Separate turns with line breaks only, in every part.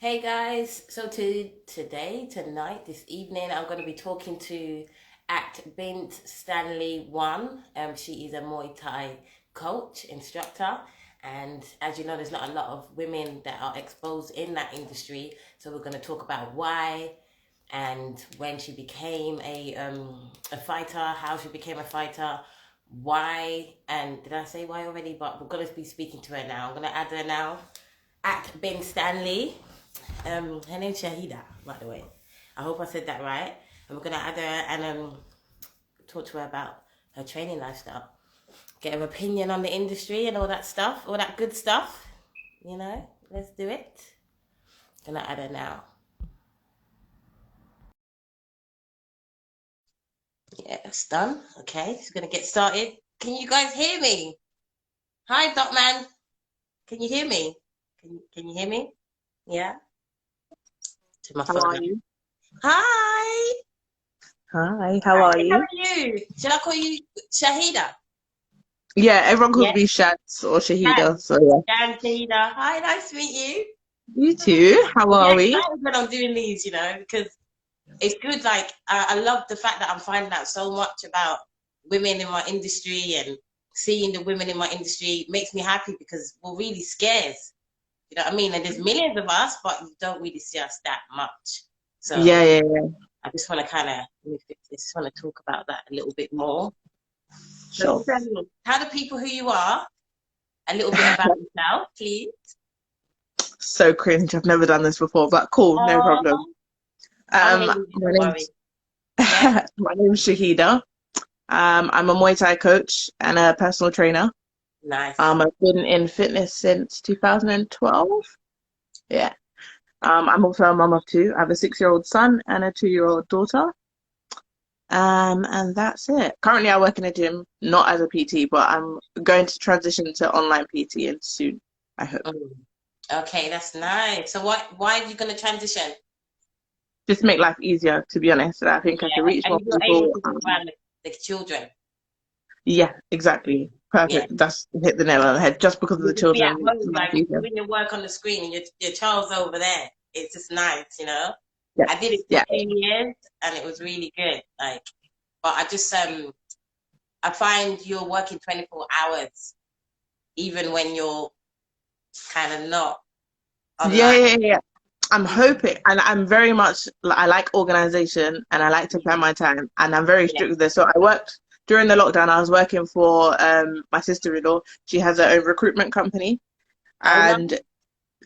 Hey guys, so tonight, this evening, I'm going to be talking to at Bint Stanley One. She is a Muay Thai coach, instructor, and as you know, there's not a lot of women that are exposed in that industry. So we're going to talk about why and when she became a fighter, how she became a fighter, why, and did I say why already? But we're going to be speaking to her now. I'm going to add her now at Bint Stanley. Her name's Shahida, by the way. I hope I said that right. And we're gonna add her and talk to her about her training lifestyle, get her opinion on the industry and all that stuff, all that good stuff. You know, let's do it. Gonna add her now. Yeah, that's done. Okay, she's gonna get started. Can you guys hear me? Hi, Doc Man. Can you hear me? Can you hear me? Yeah. To my
How
phone
are
now.
you?
Hi.
Hi, how
Hi.
are
How
you?
are you? Should I call you Shahida?
Yeah, everyone calls
Yeah.
me Shats or
Dan.
Shahida, so yeah.
Dan, Tina. Hi, nice to meet you.
You too. How
I
are
get
we?
excited when I'm doing these, because it's good. Like, I love the fact that I'm finding out so much about women in my industry and seeing the women in my industry makes me happy because we're really scarce. You know what I mean? And there's millions of us, but you don't really see us that much.
Yeah,
So
yeah, yeah.
I just want to just want to talk about that a little bit more. So
Sure.
tell me, tell the people who you are, a little bit about yourself, please.
So cringe. I've never done this before, but cool, no problem.
Oh, I'm English,
My
don't worry.
name's
Yeah.
my name's Shahida. I'm a Muay Thai coach and a personal trainer.
Nice.
I've been in fitness since 2012. Yeah. I'm also a mum of two. I have a 6-year-old son and a 2-year-old daughter. And that's it. Currently, I work in a gym, not as a PT, but I'm going to transition to online PT and soon, I hope.
Mm. Okay, that's nice. So why are you gonna transition?
Just to make life easier, to be honest. I think I can
Yeah,
reach more
and you're able
people.
to be around the children.
Yeah, exactly.
Yeah.
Perfect. That's hit the nail on the head. Just because of
You
the
just be
children,
at
it makes
home,
life
like
easier.
doing your work on the screen and your child's over there. It's just nice. I did it
Yes,
for
yeah.
2 years and it was really good. Like, but I find you're working 24 hours, even when you're kind of not
Yeah,
online.
yeah, yeah, yeah. I'm hoping, and I'm very much, I like organization and I like to plan my time, and I'm very
Yeah.
strict with this. So I worked during the lockdown, I was working for my sister-in-law. She has her own recruitment company,
Oh no.
and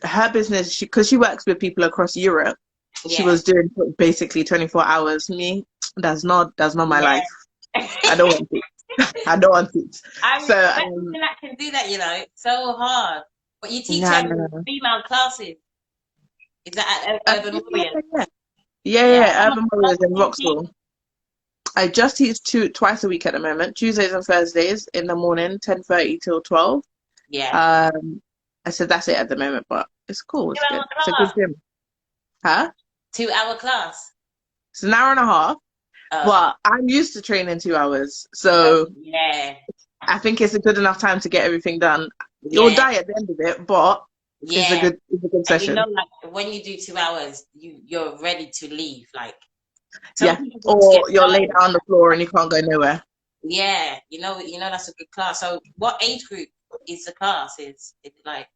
her business, because she works with people across Europe, she
Yeah.
was doing basically 24 hours. Me, that's not my life. I don't want it. I don't want it.
I
So
respect people that can do that. It's so hard. But you teach
no, no, no.
female classes. Is that at
Yeah,
Urban
yeah,
Warriors?
yeah. Yeah,
Yeah.
yeah,
How much
Urban
class
Warriors in
do you teach?
Vauxhall. I just teach twice a week at the moment, Tuesdays and Thursdays in the morning, 10:30 till 12.
Yeah.
Um, I said that's it at the moment, but it's cool,
Two
it's
hour
good. It's a good
class.
gym. Huh?
2 hour class.
It's an hour and a half,
Okay.
but I'm used to training 2 hours,
Okay.
so
Yeah.
I think it's a good enough time to get everything done. You'll
Yeah.
die at the end of it, but
Yeah.
it's a good
And
session.
like when you do 2 hours, you're ready to leave. Like some
Yeah.
people just get
Or you're laid
tired.
out on the floor and you can't go nowhere.
Yeah. That's a good class. So what age group is the class? Is it like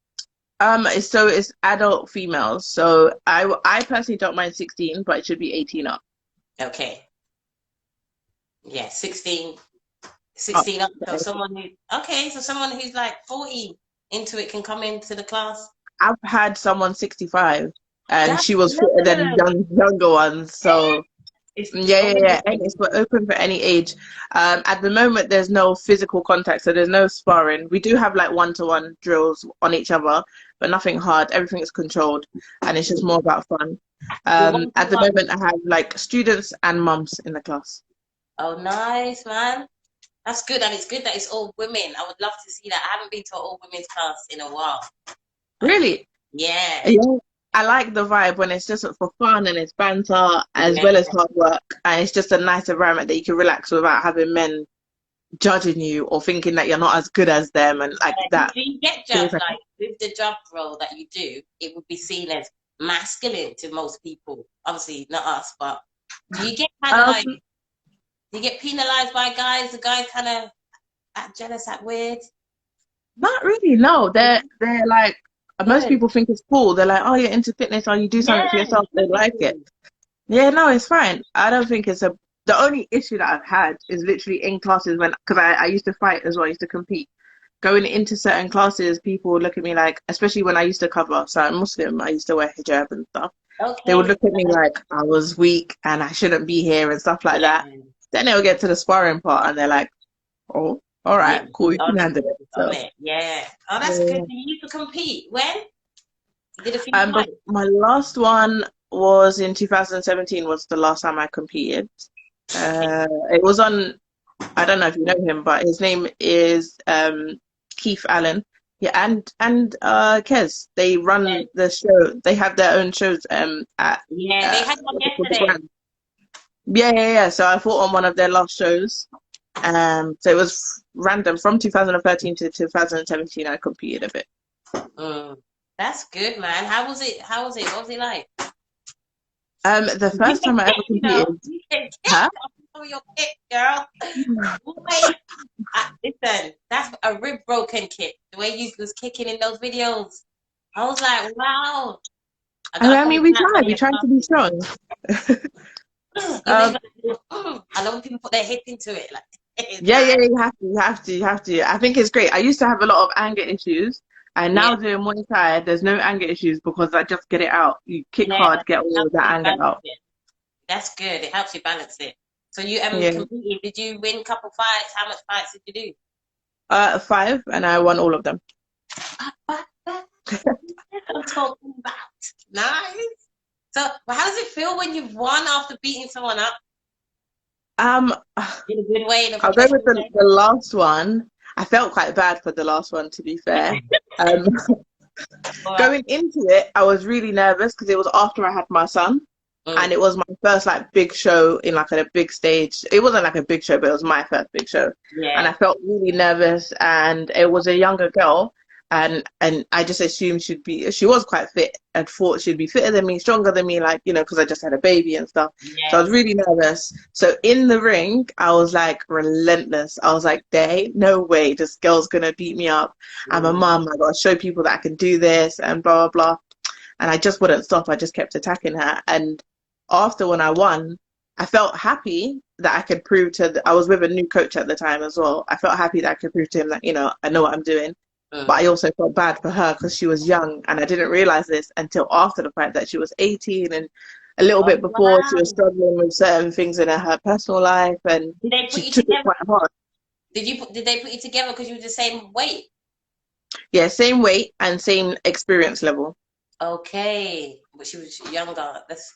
So it's adult females. So I personally don't mind 16, but it should be 18 up.
okay. Yeah, 16,
Up.
16 up. So someone who's like 40 into it can come into the class.
I've had someone 65 and
That's
she was fitter than
good.
younger ones. So
It's
yeah, yeah,
always
yeah. And it's for open for any age. At the moment, there's no physical contact, so there's no sparring. We do have like one-to-one drills on each other, but nothing hard. Everything is controlled, and it's just more about fun.
the one to
At the
one.
moment, I have like students and mums in the class.
Oh, nice, man. That's good, and it's good that it's all women. I would love to see that. I haven't been to an all women's class in a while. Like,
Really?
yeah,
Yeah. I like the vibe when it's just for fun and it's banter as
yeah.
well as hard work, and it's just a nice environment that you can relax without having men judging you or thinking that you're not as good as them and like
Do
that.
you get
Feels
judged
like
like with the job role that you do? It would be seen as masculine to most people. Obviously, not us, but do you get kind of
Um,
like, do you get penalized by guys? The guys kind of act jealous, act weird?
Not really, no. They're like, most
Good.
people think it's cool. They're like, oh, you're into fitness, or you do something for
Yeah,
yourself. They
should be
like it.
cool.
Yeah, no, it's fine. I don't think it's a. The only issue that I've had is literally in classes when, because I used to fight as well, I used to compete. Going into certain classes, people would look at me like, especially when I used to cover, so I'm Muslim, I used to wear hijab and stuff. They would
Okay.
look at me like I was weak and I shouldn't be here and stuff like that.
Yeah.
Then they'll get to the sparring part and they're like, oh, all
Yeah.
right, cool, you
On
can
it.
handle it.
On
So,
it. Yeah. Oh, that's good.
yeah.
You used to compete. When? You did a few
But
fights.
my last one was in 2017 was the last time I competed.
Okay.
It was on, I don't know if you know him, but his name is Keith Allen. Yeah, and Kez. They
Yeah.
run the show. They have their own shows at
Yeah, they had one
what's it called, the
yesterday.
Grand. Yeah. So I fought on one of their last shows. So it was random from 2013 to 2017. I competed a bit.
Mm. That's good, man. How was it? How was it? What was it like?
The
You
first
get
time I ever
kicked, you know.
competed,
You get
huh?
kicked off your kick, girl. Wait, listen, that's a rib broken kick. The way you was kicking in those videos, I was like, wow. I got to
I mean,
point
we
out
tried.
one of
We
your
tried to be strong.
you know, you
Um,
got to do, I love when people put their hip into it. Like, it's
yeah.
nice.
You have to. I think it's great. I used to have a lot of anger issues, and
Yeah,
now doing Muay Thai, there's no anger issues because I just get it out. You kick
yeah.
hard, get
It
all of
helps
that
you
anger
balance
out.
it. That's good. It helps you balance it. So you
Yeah.
competed. Did you win a couple fights? How much fights did you do?
Five, and I won all of them.
I'm talking about. Nice. So, but how does it feel when you've won after beating someone up
Um,
in a good way, in a
I'll go with
professional way?
the last one. I felt quite bad for the last one, to be fair. Um,
All right.
Going into it, I was really nervous because it was after I had my son. And
Mm,
it was my first like big show in like a big stage. It wasn't like a big show, but it was my first big show. And
yeah.
I felt really nervous, and it was a younger girl, and I just assumed she was quite fit. I thought she'd be fitter than me, stronger than me, like, because I just had a baby and stuff. So I
Yeah.
was really nervous. So in the ring, I was like relentless. I was like, there ain't no way this girl's gonna beat me up. I'm a
Mm.
mum. I gotta show people that I can do this and blah blah blah. And I just wouldn't stop. I just kept attacking her. And after when I won, I felt happy that I could prove I was with a new coach at the time as well. I felt happy that I could prove to him that, I know what I'm doing. But
Mm.
I also felt bad for her because she was young, and I didn't realize this until after the fact that she was 18, and a little
Oh
bit before she was
wow.
struggling with certain things in her personal life, and
Did they put
she
you
took it
together?
quite hard.
Did they put you together because you were the same weight?
Yeah, same weight and same experience level.
Okay, but she was younger. That's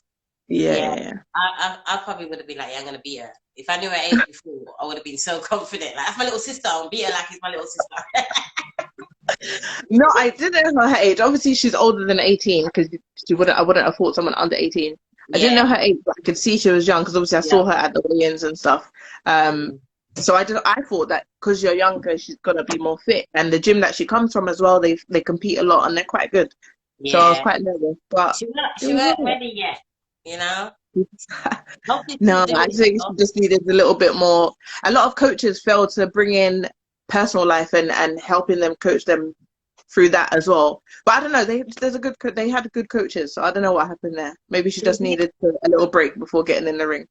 Yeah,
yeah.
yeah, yeah.
I probably would have been like, yeah, I'm gonna beat her. If I knew her age before, I would have been so confident. Like, that's my little sister. I'll beat her like it's my little sister.
No, I didn't know her age. Obviously, she's older than 18 because I wouldn't have fought someone under 18. I didn't
Yeah,
know her age, but I could see she was young because obviously I saw
yeah.
her at the weigh-ins and stuff. Um,
Mm.
so I thought that because you're younger, she's gonna be more fit. And the gym that she comes from as well, they compete a lot and they're quite good. So I was
Yeah.
quite nervous, but it
She
was
weren't
all
ready yet, you know?
right.
Hopefully she's
No, I
doing it.
think she just needed a little bit more. A lot of coaches fail to bring in personal life and helping them coach them through that as well. But I don't know. They had good coaches, so I don't know what happened there. Maybe she just needed a little break before getting in the ring.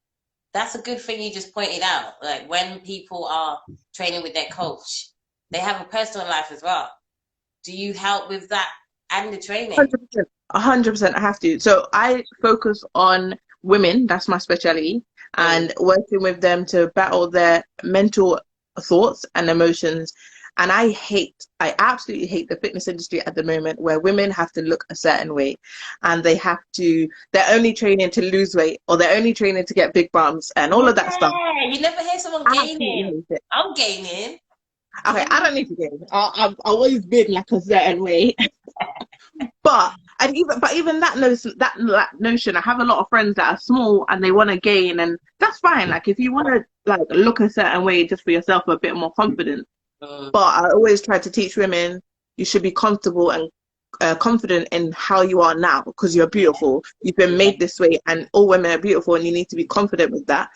That's a good thing you just pointed out. Like when people are training with their coach, they have a personal life as well. Do you help with that and the training?
100%. 100%. I have to. So I focus on women. That's my specialty,
Mm.
and working with them to battle their mental thoughts and emotions. And I absolutely hate the fitness industry at the moment where women have to look a certain way and they're only training to lose weight or they're only training to get big bums and all of that stuff.
Yeah, you never hear someone
I absolutely
gaining.
hate it.
I'm gaining.
Okay, I don't need to get it. I've always been like a certain way. But even that notion, I have a lot of friends that are small and they want to gain, and that's fine. Like if you want to like look a certain way just for yourself, a bit more confident.
Mm.
But I always try to teach women you should be comfortable and confident in how you are now because you're beautiful. You've been
Yeah.
made this way, and all women are beautiful, and you need to be confident with that.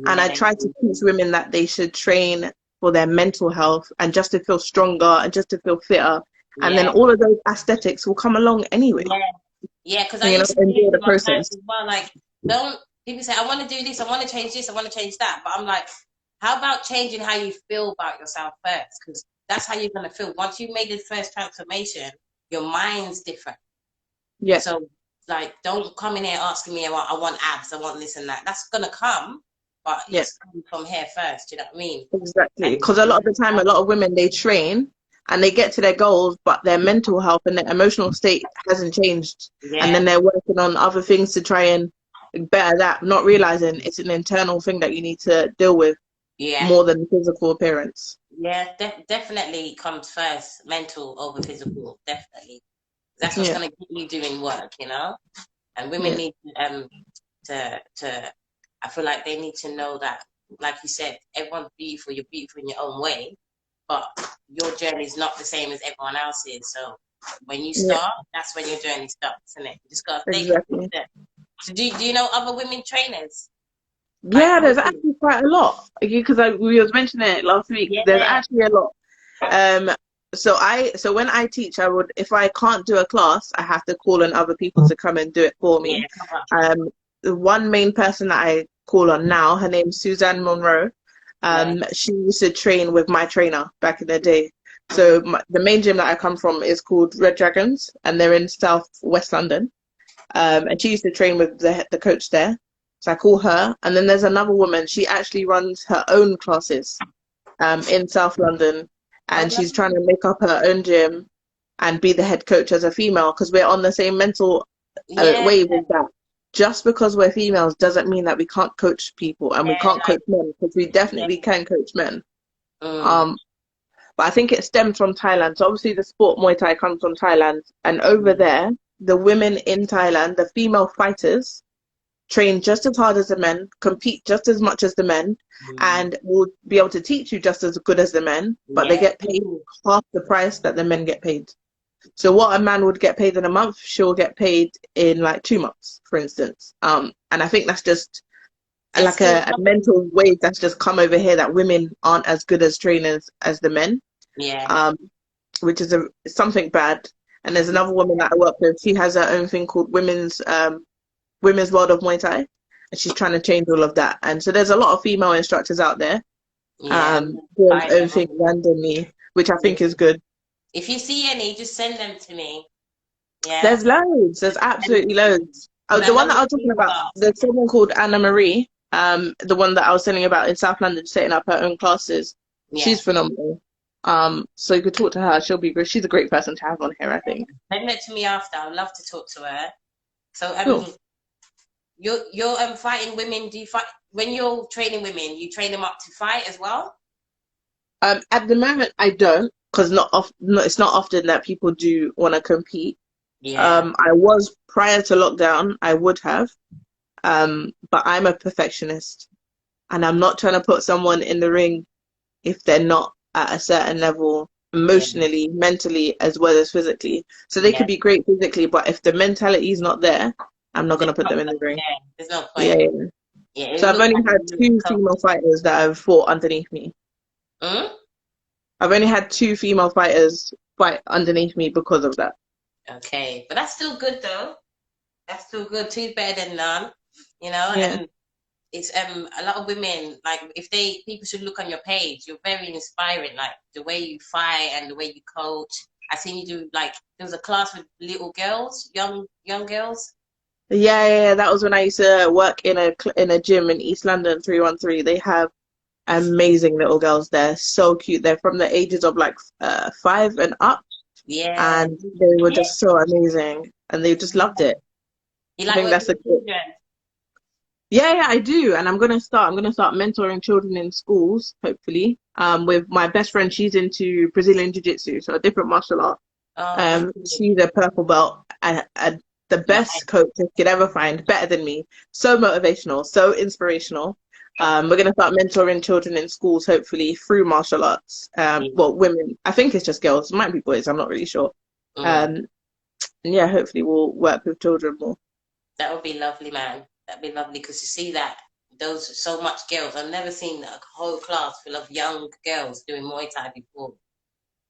And I
Yeah.
try to teach women that they should train for their mental health and just to feel stronger and just to feel fitter. And then
Yeah.
all of those aesthetics will come along anyway.
Yeah. Yeah. Because I
You know,
used to say
enjoy
to
the
my clients
process.
as well, like, don't people say, I want to do this, I want to change this, I want to change that. But I'm like, how about changing how you feel about yourself first? Because that's how you're going to feel. Once you've made this first transformation, your mind's different.
Yeah.
So, like, don't come in here asking me, I want abs, I want this and that. That's going to come, but
Yeah.
it's coming from here first. Do you know what I mean?
Exactly.
And
Because a lot of the time, a lot of women, they train and they get to their goals, but their mental health and their emotional state hasn't changed. And
yeah,
then they're working on other things to try and better that, not realizing it's an internal thing that you need to deal with
yeah.
more than physical appearance.
Yeah, definitely comes first, mental over physical, definitely. That's what's
Yeah.
going to keep you doing work, you know? And women
Yeah.
need to I feel like they need to know that, like you said, everyone's beautiful, you're beautiful in your own way, but your journey is not the same as everyone else's. So when you
Yeah.
start, that's when your journey starts, isn't it? You just got to take it from
Exactly.
there. So do you know other women trainers? Like
Yeah, there's
coaches?
actually quite a lot. Because we was mentioning it last week. There's
Yeah,
actually a lot. Um, so when I teach, I would, if I can't do a class, I have to call on other people to come and do it for
yeah,
me.
come on.
The one main person that I call on now, her name's Suzanne Monroe.
Right.
She used to train with my trainer back in the day. So the main gym that I come from is called Red Dragons, and they're in South West London. And she used to train with the coach there. So I call her, and then there's another woman. She actually runs her own classes in South London,
Oh,
and she's trying
lovely.
to make up her own gym and be the head coach as a female because we're on the same mental
Yeah,
wave with that. Just because we're females doesn't mean that we can't coach people and we
yeah,
can't coach men because we
yeah.
definitely can coach men.
Mm,
Um, but I think it stems from Thailand. So obviously the sport Muay Thai comes from Thailand, and over
mm,
there, the women in Thailand, the female fighters, train just as hard as the men, compete just as much as the men,
mm.
and will be able to teach you just as good as the men, but they
Yeah.
get paid half the price that the men get paid. So what a man would get paid in a month, she'll get paid in like 2 months, for instance. And I think that's just
It's
like
still
a
coming.
mental wave that's just come over here that women aren't as good as trainers as the men,
Yeah.
um, which is something bad. And there's another woman that I work with. She has her own thing called Women's World of Muay Thai, and she's trying to change all of that. And so there's a lot of female instructors out there
Yeah.
doing
Find
their own
them.
thing randomly, which I
Yeah.
think is good.
If you see any, just send them to me. Yeah.
There's loads. There's absolutely loads. Oh,
Because I
the one
know
that I
the
was talking
people
about,
are.
there's someone called Anna Marie, the one that I was telling you about in South London, setting up her own classes.
Yeah.
She's phenomenal. So you could talk to her. She'll be great. She's a great person to have on here, I think.
Send it to me after. I'd love to talk to her. So
Cool.
you're fighting women. Do you fight when you're training women? You train them up to fight as well?
At the moment, I don't, because it's not often that people do want to compete.
Yeah.
I was prior to lockdown, I would have, but I'm a perfectionist, and I'm not trying to put someone in the ring if they're not at a certain level
Yeah.
emotionally, mentally, as well as physically. So they
Yeah.
could be great physically, but if the mentality is not there, I'm not
There's
gonna put
no
them in the
point.
ring.
Yeah. There's no
Yeah,
point.
yeah.
Yeah.
So
It
I've
looks
only
like
had
you're
two
coach.
female fighters that have fought underneath me.
Mm?
I've only had two female fighters fight underneath me because of that.
Okay, but that's still good though. That's still good. Two's better than none, you know.
Yeah.
And it's a lot of women like if they people should look on your page. You're very inspiring, like the way you fight and the way you coach. I seen you do like there was a class with little girls, young girls.
Yeah. That was when I used to work in a gym in East London, 313. They have amazing little girls there, so cute. They're from the ages of like 5 and up,
Yeah,
and they were just so amazing, and they just loved it.
you
I
like
think
working
that's a
with
good.
children.
Yeah, I do, and I'm gonna start mentoring children in schools, hopefully. With my best friend, she's into Brazilian Jiu-Jitsu, so a different martial art.
Oh, wicked.
She's a purple belt and the best
Nice.
coach you could ever find, better than me. So motivational, so inspirational. We're gonna start mentoring children in schools, hopefully through martial arts.
Yeah.
Well, women. I think it's just girls. It might be boys. I'm not really sure.
Mm.
Um, And yeah, hopefully we'll work with children more.
That would be lovely, man. That'd be lovely because you see that those so much girls. I've never seen a whole class full of young girls doing Muay Thai before.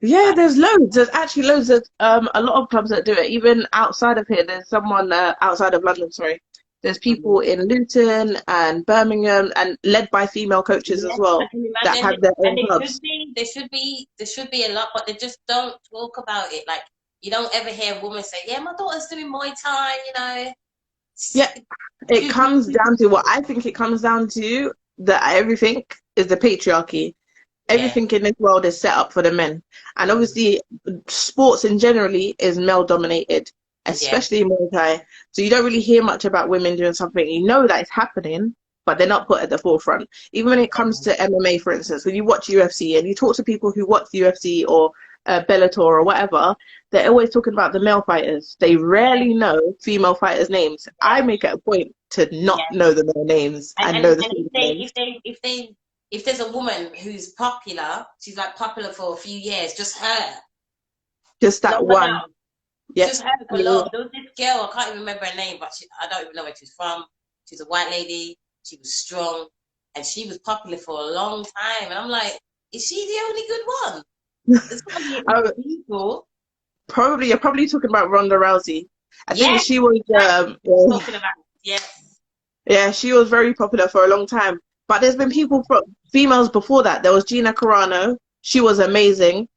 Yeah,
Like,
there's loads. There's actually loads. There's a lot of clubs that do it. Even outside of here, there's someone outside of London. Sorry, there's people in Luton and Birmingham, and led by female coaches as
yeah, I
well
can
that
imagine.
have their
And
own
there should
clubs.
be, there should be a lot, but they just don't talk about it. Like, you don't ever hear a woman say, "Yeah, my daughter's doing Muay Thai," you know.
Yeah, it comes down to what I think it comes down to, that everything is the patriarchy.
Yeah,
Everything in this world is set up for the men. And obviously, sports in generally is male dominated,
yeah,
especially Muay Thai. So you don't really hear much about women doing something. You know that it's happening, but they're not put at the forefront. Even when it comes to MMA, for instance, when you watch UFC and you talk to people who watch UFC or Bellator or whatever, they're always talking about the male fighters. They
yeah,
rarely know female fighters' names. I make it a point to not
yeah.
know the male names
And
and
and
know the
and
female names.
if there's a woman who's popular, she's like popular for a few years, just her,
Just
no
that
one
one.
else.
Yep.
Just her
Yeah.
alone. There was this girl, I can't even remember her name, but I don't even know where she's from. She's a white lady. She was strong, and she was popular for a long time. And I'm like, is she the only good one? There's got to be
I,
other people.
Probably, you're probably talking about Ronda Rousey. I think
Yes,
she was,
exactly. Talking about yes,
yeah, she was very popular for a long time. But there's been people from females before that. There was Gina Carano. She was amazing.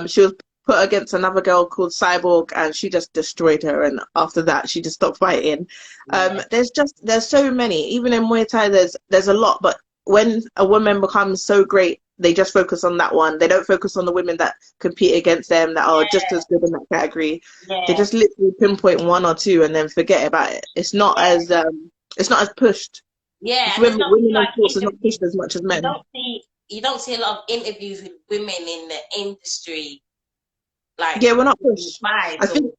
She was put against another girl called Cyborg, and she just destroyed her. And after that, she just stopped fighting.
yeah,
There's so many. Even in Muay Thai, there's a lot. But when a woman becomes so great, they just focus on that one. They don't focus on the women that compete against them that are just
yeah,
as good in that category. They
yeah,
just literally pinpoint one or two and then forget about it.
yeah,
It's not as pushed.
yeah.
It's
And there's
women,
not
women in
like
sports is not pushed
interviews.
as much as
You
men.
don't see you don't see a lot of interviews with women in the industry, like
Yeah, we're not
in the
pushed. I
fights or
think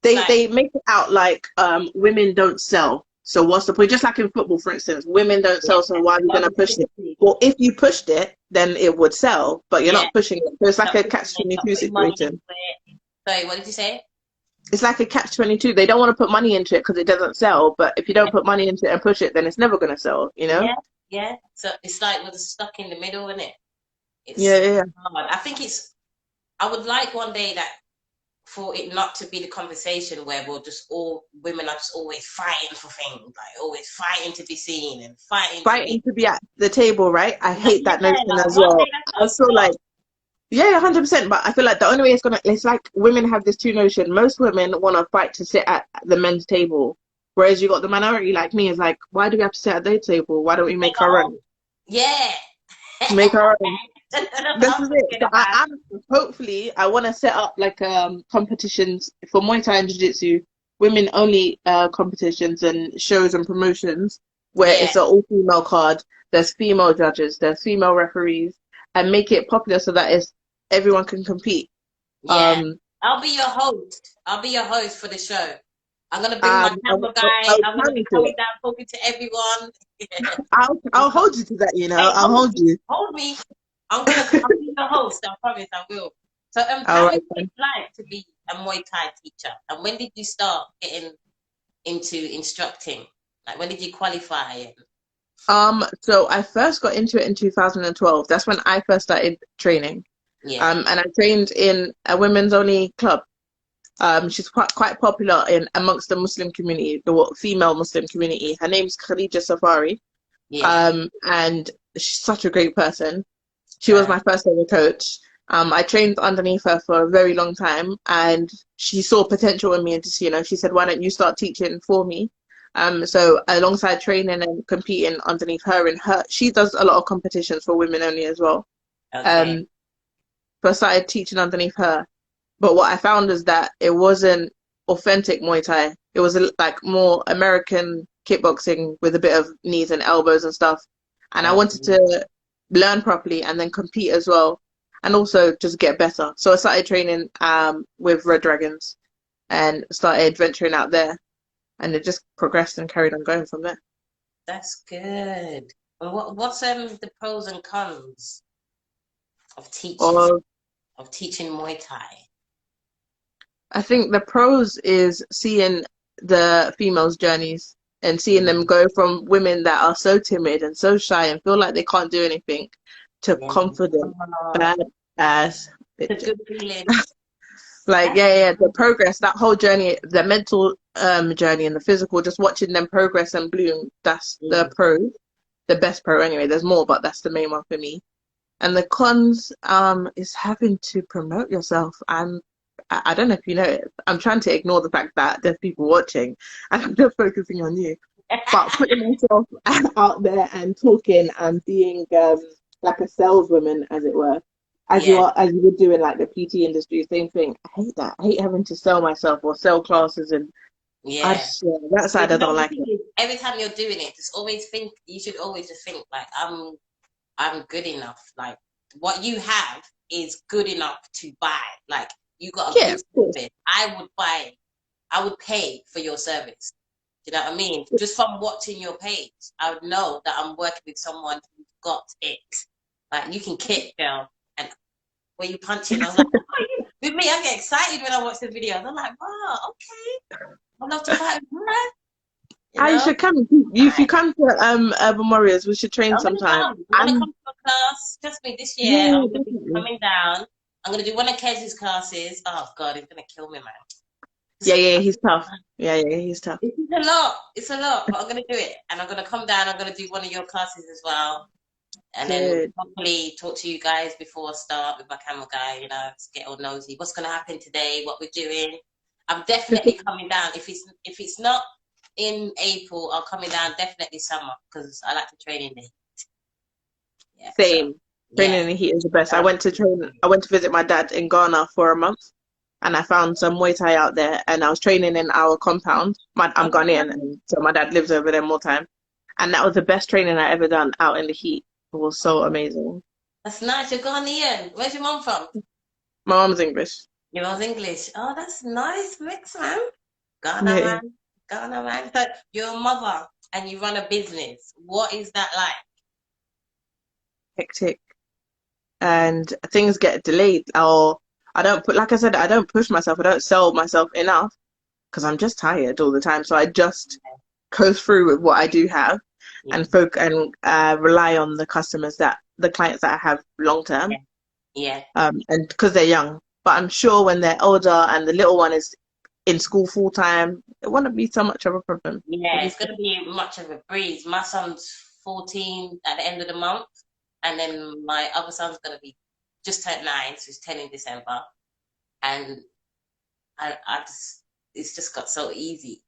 they
like
they make it out like women don't sell. So what's the point? Just like in football, for instance, women don't
yeah,
sell, so why are we
love
gonna
and
push it?
sympathy.
Well, if you pushed it, then it would sell, but you're
Yeah,
not pushing it. So it's like
not
a
pushing
catch
it,
twenty
not
two
putting money into
situation.
it. Sorry, what did you say?
It's like a catch 22. They don't want to put money into it because it doesn't sell, but if you don't put money into it and push it, then it's never gonna sell, you know?
Yeah, yeah. So it's like we're stuck in the middle, isn't it?
Yeah,
It's
yeah, yeah.
hard. I think it's. I would like one day that for it not to be the conversation where we're just all women are just always fighting for things, like always fighting to be seen and fighting to be.
Fighting to be at the table, right? I hate
Yeah,
that notion
like
as
one day
well.
that's
I
gotta
feel like,
stop.
yeah, 100%. But I feel like the only way it's like women have this two notion. Most women want to fight to sit at the men's table, whereas you got the minority like me is like, why do we have to sit at their table? Why don't we
Make
make
our
our
own.
own?
Yeah.
Make our own. This
I'm
is it.
thinking
So
about.
I'm hopefully I want to set up like competitions for Muay Thai and Jiu-Jitsu, women only competitions and shows and promotions where
Yeah,
it's an all-female card. There's female judges, there's female referees, and make it popular so that it's everyone can compete.
yeah.
Um,
I'll be your host. I'll be your host for the show. I'm gonna bring my
and
camera
I
guy.
was
I'm gonna be
planning to
coming
it.
down talking to everyone.
I'll hold you to that, you know.
Hey,
I'll hold you.
hold me. I'll be your host. I promise I will. So,
All
tell me
right.
what it's like to be a Muay Thai teacher, and when did you start getting into instructing? Like, when did you qualify?
So I first got into it in 2012. That's when I first started training.
Yeah,
And I trained in a women's only club. She's quite popular in amongst the Muslim community, the female Muslim community. Her name's Khadija Safari.
yeah.
And she's such a great person. She was
Right.
my first ever coach. I trained underneath her for a very long time, and she saw potential in me, and just, she said, "Why don't you start teaching for me?" So alongside training and competing underneath her, she does a lot of competitions for women only as well.
Okay.
Um, so I started teaching underneath her. But what I found is that it wasn't authentic Muay Thai. It was like more American kickboxing with a bit of knees and elbows and stuff. And I wanted
Okay.
to learn properly and then compete as well, and also just get better. So I started training with Red Dragons and started venturing out there, and it just progressed and carried on going from there.
That's good. Well, what's the pros and cons of teaching
Or
Muay Thai?
I think the pros is seeing the females' journeys and seeing them
Mm.
go from women that are so timid and so shy and feel like they can't do anything to
Yeah.
confident,
Oh,
bad ass
it's a
bitches.
good feeling.
Like,
That's
yeah, the progress, that whole journey, the mental journey and the physical, just watching them progress and bloom, that's the
mm.
pro, the best pro anyway. There's more, but that's the main one for me. And the cons is having to promote yourself. I don't know if you know it. I'm trying to ignore the fact that there's people watching and I'm just focusing on you. But putting myself out there and talking and being like a saleswoman, as it were,
Yeah,
as you would do in like the PT industry, same thing. I hate that. I hate having to sell myself or sell classes, and I
yeah.
just that
But
side I
you know
don't
the
like
thing
it.
is, every time you're doing it, just always think. You should always just think like I'm good enough. Like what you have is good enough to buy. Like you got a
Yeah,
good
of course.
service. I would pay for your service. Do you know what I mean? Just from watching your page, I would know that I'm working with someone who's got it. Like you can kick, girl, and when you punch in, I was like, oh, with me, I get excited when I watch the videos. I'm like, wow, okay, I'd love to fight with her. You
I
know,
should come. If you
right.
come to Urban Warriors, we should train
I'm gonna
sometime.
come. I'm gonna
And
come to a class. Trust me, this year
yeah,
I'm gonna be
definitely.
coming down. I'm gonna do one of Kez's classes. Oh God, he's gonna kill me, man.
Yeah,
Just,
yeah, he's tough. Yeah, he's tough.
it's a lot. It's a lot, but I'm gonna do it, and I'm gonna come down. I'm gonna do one of your classes as well, and then
Good.
hopefully talk to you guys before I start with my camera guy. You know, just get all nosy. What's gonna happen today? What we're doing? I'm definitely coming down. If it's not in April, I'll coming down definitely summer because I like to train in there. Yeah. So
Same.
yeah.
Training in the heat is the best. I went to visit my dad in Ghana for a month, and I found some Muay Thai out there, and I was training in our compound. I'm Ghanaian, and so my dad lives over there more time. And that was the best training I ever done out in the heat. It was so amazing.
That's nice. You're Ghanaian. Where's your mom from?
My mom's English.
Your mom's English. Oh, that's nice mix, man. Ghana,
Yeah,
man. Ghana, man. So you're a mother and you run a business. What is that like?
hectic. And things get delayed, or I don't put, like I said, I don't push myself. I don't sell myself enough because I'm just tired all the time. So I just coast through with what I do have
Yeah,
and rely on the clients that I have long term,
yeah, yeah.
and because they're young. But I'm sure when they're older and the little one is in school full time, it won't be so much of a problem.
Yeah, it's going to be much of a breeze. My son's 14 at the end of the month, and then my other son's going to be just turned 9, so he's 10 in December. And I just, it's just got so easy.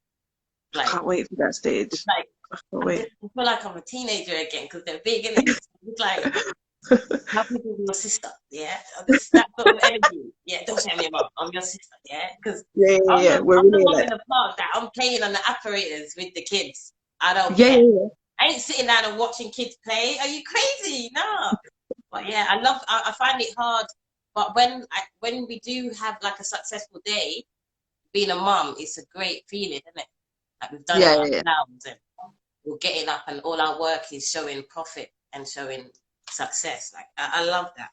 I
Like,
can't wait for that
it's
stage.
like,
I can't
I
wait.
just feel like I'm a teenager again because they're big, innit? It's like, how can you be your sister? Yeah, this that sort of energy. Yeah, don't tell me about I'm your sister. Yeah, because
Yeah. We're
I'm the
really
mom
like,
in the park that I'm playing on the apparatus with the kids. I don't
yeah,
care.
yeah, yeah.
I ain't sitting down and watching kids play. Are you crazy? No. But yeah, I find it hard. But when we do have like a successful day, being a mom, it's a great feeling, isn't it? Like we've done it
Yeah, yeah, yeah.
ourselves and we're getting up and all our work is showing profit and showing success. Like I love that.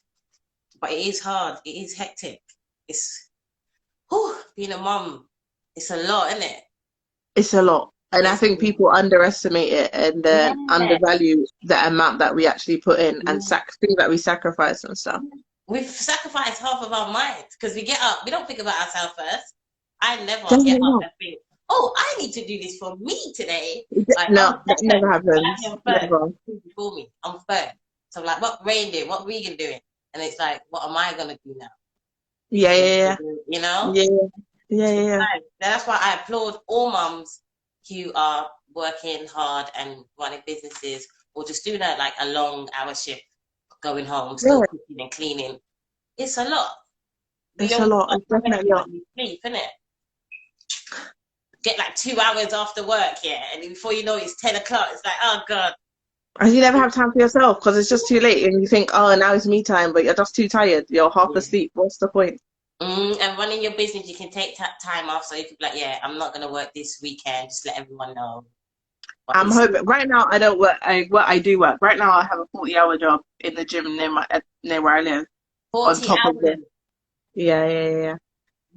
But it is hard. It is hectic. It's being a mom. It's a lot, isn't it?
It's a lot. And I
It's
think people underestimate it and
yeah,
undervalue the amount that we actually put in and
yeah.
things that we sacrifice and stuff.
We've sacrificed half of our minds because we get up. We don't think about ourselves first. I never get
Definitely
up
not.
and think, "Oh, I need to do this for me today." Like
No,
I'm
that never
second, but
happens.
actually I'm third.
Never.
Who's before me? I'm third. So I'm like, what Rain doing? What Regan doing? And it's like, what am I gonna do now?
Yeah, yeah,
You know?
yeah. Yeah, yeah,
It's
yeah, yeah.
nice. That's why I applaud all mums who are working hard and running businesses or just doing that like a long hour shift, going home, still
Yeah,
cooking and cleaning. It's a lot. You
it's a
only
lot.
stop
It's
for
definitely
energy
a lot.
when you sleep, innit? Get like 2 hours after work, yeah, and before you know it, it's 10 o'clock. It's like, oh god.
And you never have time for yourself because it's just too late and you think, oh, now it's me time, but you're just too tired. You're half
Yeah.
asleep. What's the point?
And running your business, you can take time off, so you can be like, yeah, I'm not gonna work this weekend. Just let everyone know. But
I'm
it's
hoping right now I don't work. I do work. Right now I have a 40-hour job in the gym near where I live. On
40
top of the
hours.
yeah.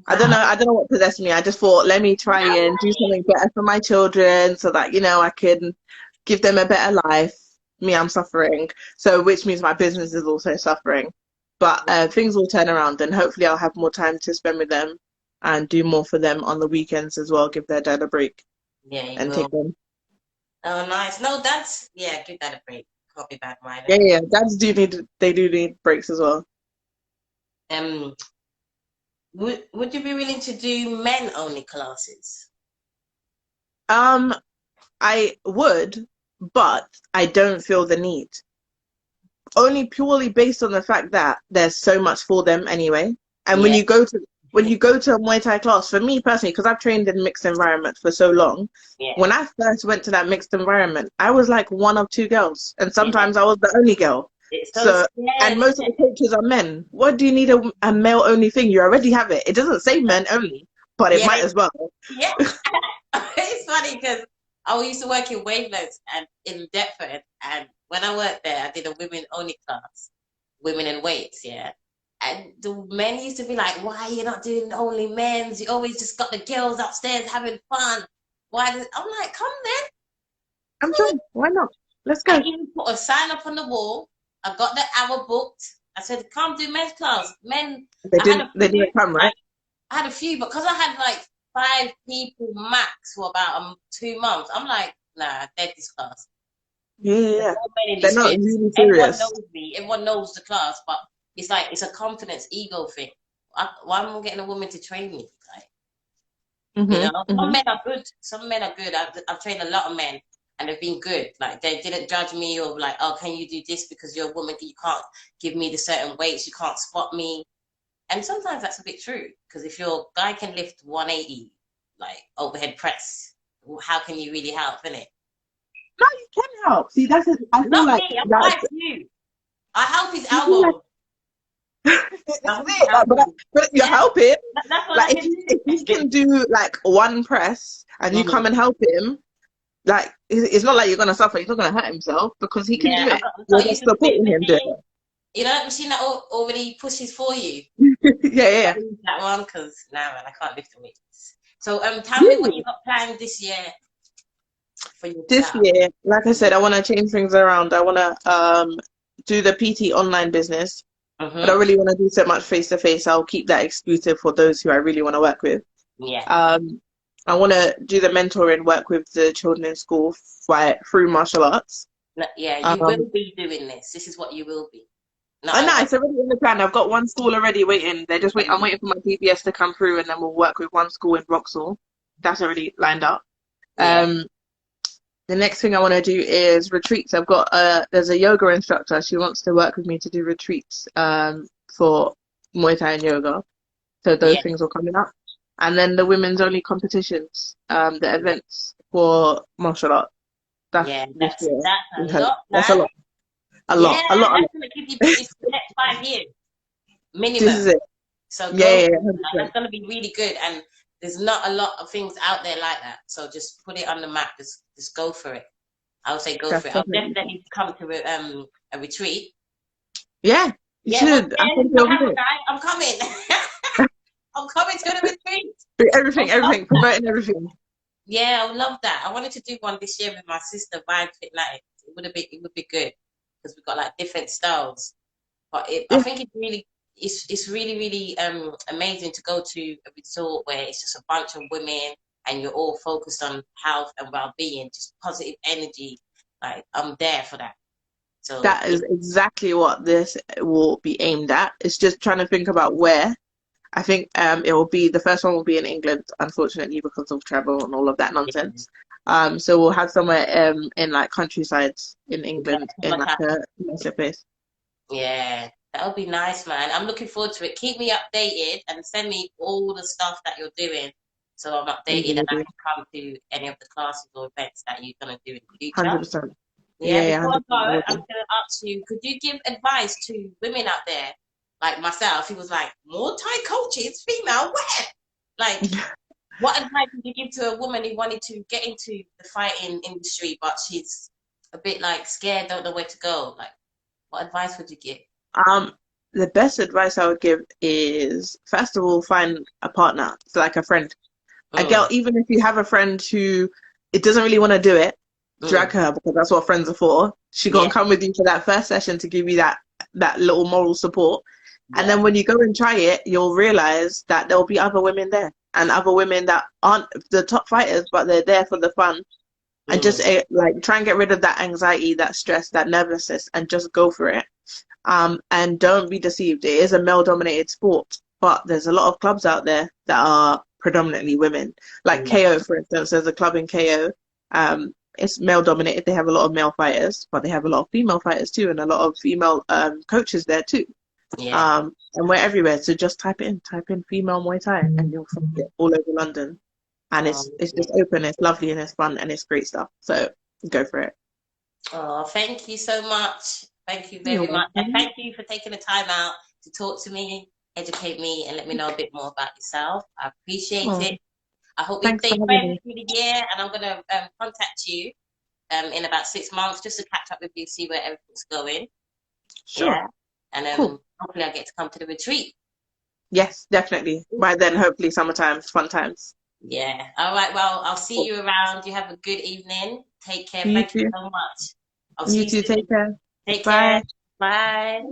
I don't know what possessed me. I just thought, let me try
No
and do
way.
something better for my children so that, I can give them a better life. Me, I'm suffering. So, which means my business is also suffering. But things will turn around and hopefully I'll have more time to spend with them and do more for them on the weekends as well, give their dad a break
Yeah, you
and take
will.
them.
Oh, nice. No, that's yeah. Give that a break. Can't be bad
Yeah,
minded.
yeah, dads they do need breaks as well.
Um, would you be willing to do men only classes?
Um, I would, but I don't feel the need. Only purely based on the fact that there's so much for them anyway. And
Yeah,
when you go to a Muay Thai class, for me personally, because I've trained in mixed environments for so long,
yeah,
when I first went to that mixed environment, I was like one of two girls, and
yeah.
sometimes I was the only girl.
It's so
So,
scared,
and
isn't
most of
it?
the coaches are men. What do you need a male only thing? You already have it. It doesn't say men only, but it
Yeah,
might as well.
yeah. It's funny because I used to work in Wavelengths and in Deptford, and when I worked there, I did a women only class, women in weights, yeah. And the men used to be like, "Why are you not doing only men's? You always just got the girls upstairs having fun. Why?" I'm like, "Come then,
I'm
come."
trying. Why not? Let's
I
go.
even put a sign up on the wall. I got the hour booked. I said, "Come do men's class." Men, I had a
They
few.
didn't come, right?
I had a few, but because I had like 5 people max for about 2 months, I'm like, nah, dead this class.
Yeah, yeah,
There's
yeah.
so many
They're not
experiences.
really
Everyone
serious.
knows me. Everyone knows the class, but it's like it's a confidence ego thing. Why am I getting a woman to train me? Like,
Hmm,
some
hmm.
men are good. Some men are good. I've trained a lot of men, and they've been good. Like they didn't judge me or like, oh, can you do this because you're a woman? You can't give me the certain weights. You can't spot me. And sometimes that's a bit true because if your guy can lift 180, like overhead press, how can you really help in it?
No, you can help. See, I feel
Not
like
me. I'm
that's
5'2". I help his
I feel like
elbow.
this
I
is
help his
it.
elbow.
But you're
Yeah,
helping.
that's what I
Like
can
if he
do.
can do like one press and you come
Mhm.
and help him, like it's not like you're gonna suffer. He's not gonna hurt himself because he can
Yeah,
do it.
I'm so
You're
used
just
to the big
supporting him do
machine. You know that machine that already pushes for you.
it. Yeah,
I
yeah.
use that one because nah, man, I can't lift the weights. So tell me what
Really?
you got planned this year for
This
yourself.
year, like I said, I want to change things around. I want to do the PT online business. I don't
Mm-hmm.
really want to do so much face to face. I'll keep that exclusive for those who I really want to work with.
Yeah.
Um, I want to do the mentoring work with the children in school through martial arts.
Yeah, you
Um,
will be doing this. This is what you will be. Not
and
a
no,
way.
it's already in the plan. I've got one school already waiting. They're just wait. I'm waiting for my DBS to come through, and then we'll work with one school in Vauxhall. That's already lined up.
Yeah,
Um, the next thing I want to do is retreats. I've got there's a yoga instructor. She wants to work with me to do retreats for Muay Thai and yoga. So those
yeah,
things will coming up. And then the women's only competitions, the events for martial art. That's
yeah.
this year.
That's a
Okay.
lot,
That's a
man.
lot. A
Yeah,
lot. A lot. A
that's
lot.
gonna keep you busy for the next 5 years
This
minimum.
is it.
So
Yeah,
go
yeah,
for
yeah,
it. Like,
100%.
that's gonna be really good. And there's not a lot of things out there like that. So just put it on the map. Just go for it. I would say go
That's
for it. I'll
definitely.
definitely come to a retreat.
Yeah, you
Yeah, once
should. I
again,
think
my
it'll be
camera
good.
guy, I'm coming. I'm coming to the retreat. I
Everything,
would love
everything,
that.
promoting everything.
Yeah, I would love that. I wanted to do one this year with my sister, buying FitNatixs. It would be good because we've got like different styles. But I
Yeah,
think it's really really amazing to go to a resort where it's just a bunch of women and you're all focused on health and well-being, just positive energy. Like I'm there for that. So
that
yeah,
is exactly what this will be aimed at. It's just trying to think about where. I think it will be the first one will be in England, unfortunately, because of travel and all of that nonsense. So we'll have somewhere in like countrysides in England in like
yeah.
a nicer place.
Yeah, that would be nice, man. I'm looking forward to it. Keep me updated and send me all the stuff that you're doing so I'm updated and I can come to any of the classes or events that you're going to do in the future.
100%.
Yeah,
Yeah, yeah,
before I
100%.
go,
Will
I'm
do.
going to ask you, could you give advice to women out there like myself? He was like, more Thai coaches, female, where? Like, what advice would you give to a woman who wanted to get into the fighting industry, but she's a bit like scared, don't know where to go? Like, what advice would you give?
The best advice I would give is, first of all, find a partner, so like a friend. A girl,
Mm,
even if you have a friend who it doesn't really want to do it, drag
mm,
her, because that's what friends are for. She gonna
yeah,
come with you for that first session to give you that little moral support. And
yeah.
then when you go and try it, you'll realize that there'll be other women there, and other women that aren't the top fighters, but they're there for the fun. And just
Mm,
like try and get rid of that anxiety, that stress, that nervousness, and just go for it. And don't be deceived. It is a male-dominated sport, but there's a lot of clubs out there that are predominantly women. Like
yeah.
KO, for instance, there's a club in KO. It's male-dominated. They have a lot of male fighters, but they have a lot of female fighters too, and a lot of female coaches there too.
Yeah.
And we're everywhere. So just type in female Muay Thai, and you'll find it all over London. And
Oh,
it's
yeah.
just open, it's lovely, and it's fun, and it's great stuff. So go for it.
Oh, thank you so much. Thank you
You're
very much. And
welcome.
thank you for taking the time out to talk to me, educate me, and let me know a bit more about yourself. I appreciate
Oh,
it. I hope we
thanks for
stay
having
friends
me.
through the year, and I'm going to contact you in about 6 months just to catch up with you, see where everything's going.
Sure.
Yeah. And
Cool.
hopefully I get to come to the retreat.
Yes, definitely. By then, hopefully, summertime, fun times.
Yeah. All right. Well, I'll see
Cool.
you around. You have a good evening. Take care.
You
Thank you
too.
so much. I'll
You
speak
too. Take
soon.
care.
Take care.
Bye.
Bye.